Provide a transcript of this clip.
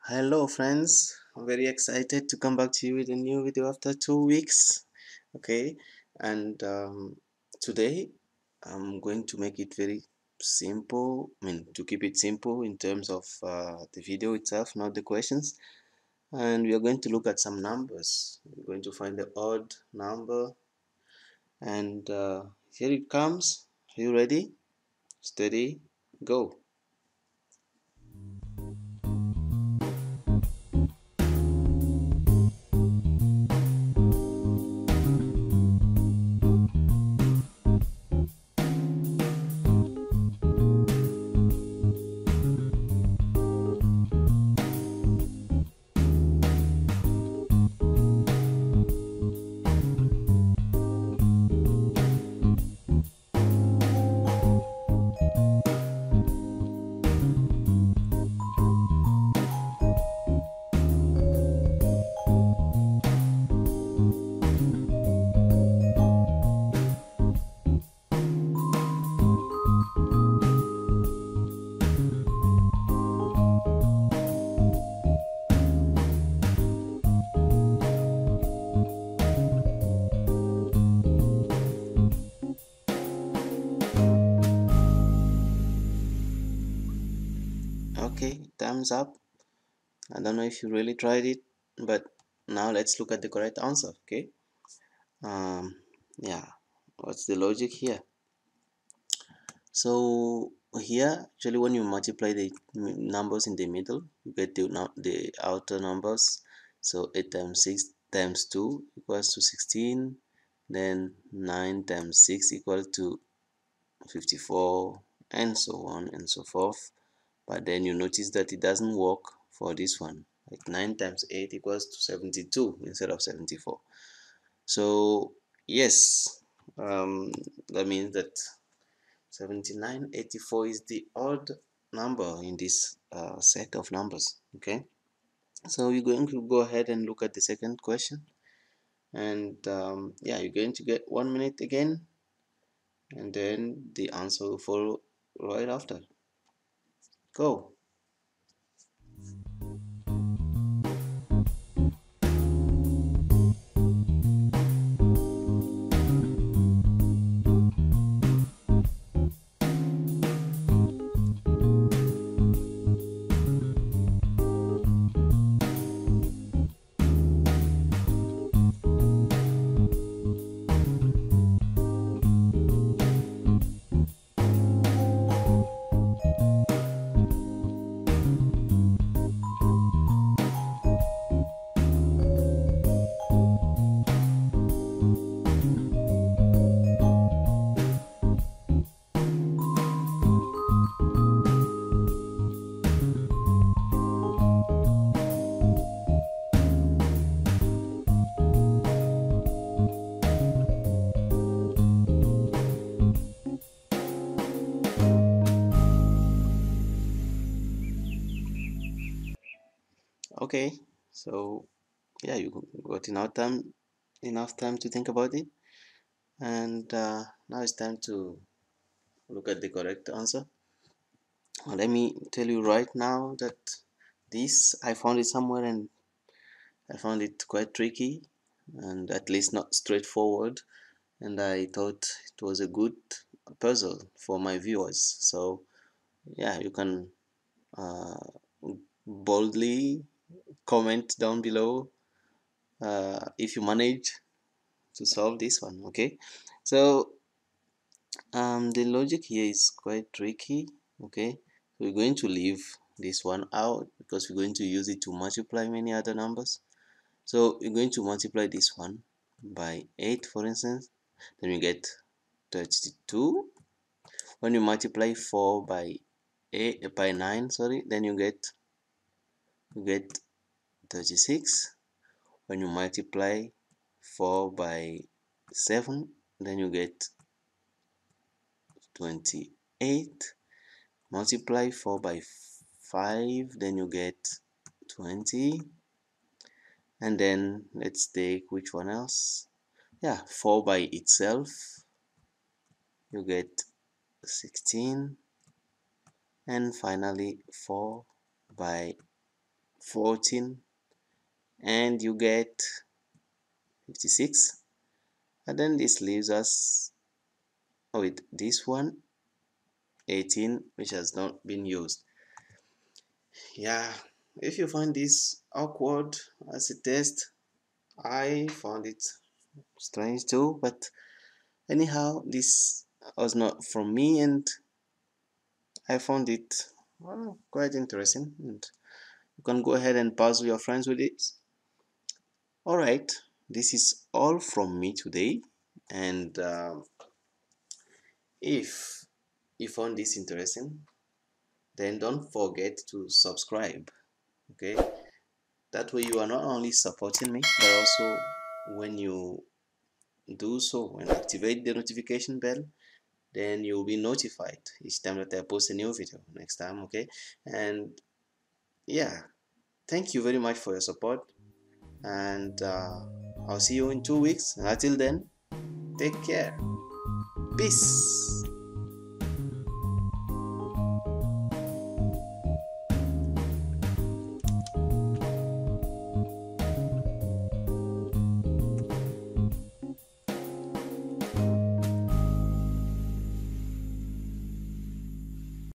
Hello friends, I'm very excited to come back to you with a new video after 2 weeks. Okay, and today I'm going to make it very simple. To keep it simple in terms of the video itself, not the questions. And we are going to look at some numbers. We're going to find the odd number, and here it comes. Are you ready? Steady, go. Okay, thumbs up. I don't know if you really tried it, but now let's look at the correct answer. Okay, yeah, what's the logic here? So here, actually, when you multiply the numbers in the middle, you get the outer numbers. So 8 times 6 times 2 equals to 16. Then 9 times 6 equals to 54, and so on and so forth. But then you notice that it doesn't work for this one. Like 9 times 8 equals to 72 instead of 74. So yes, that means that 7984 is the odd number in this set of numbers. Okay, so we're going to go ahead and look at the second question, and yeah, you're going to get 1 minute again, and then the answer will follow right after. Go. Okay, so yeah, you got enough time to think about it, and now it's time to look at the correct answer. Let me tell you right now that this I found it somewhere, and I found it quite tricky, and at least not straightforward, and I thought it was a good puzzle for my viewers. So yeah, you can uh, boldly comment down below if you manage to solve this one. Okay, so the logic here is quite tricky. Okay, so we're going to leave this one out because we're going to use it to multiply many other numbers. So we're going to multiply this one by 8, for instance, then we get 32. When you multiply 4 by 9, sorry, then you get 36. When you multiply 4 by 7, then you get 28. Multiply 4 by 5, then you get 20. And then let's take which one else? Yeah, 4 by itself, you get 16. And finally 4 by 14, and you get 56. And then this leaves us with this one, 18, which has not been used. Yeah, if you find this awkward as a test, I found it strange too, but anyhow, this was not from me, and I found it quite interesting, and you can go ahead and puzzle your friends with it. Alright, this is all from me today, and if you found this interesting, then don't forget to subscribe. Okay, that way you are not only supporting me, but also when you do so, when activate the notification bell, then you'll be notified each time that I post a new video next time. Okay, and yeah, thank you very much for your support, and I'll see you in 2 weeks, and until then, take care. Peace.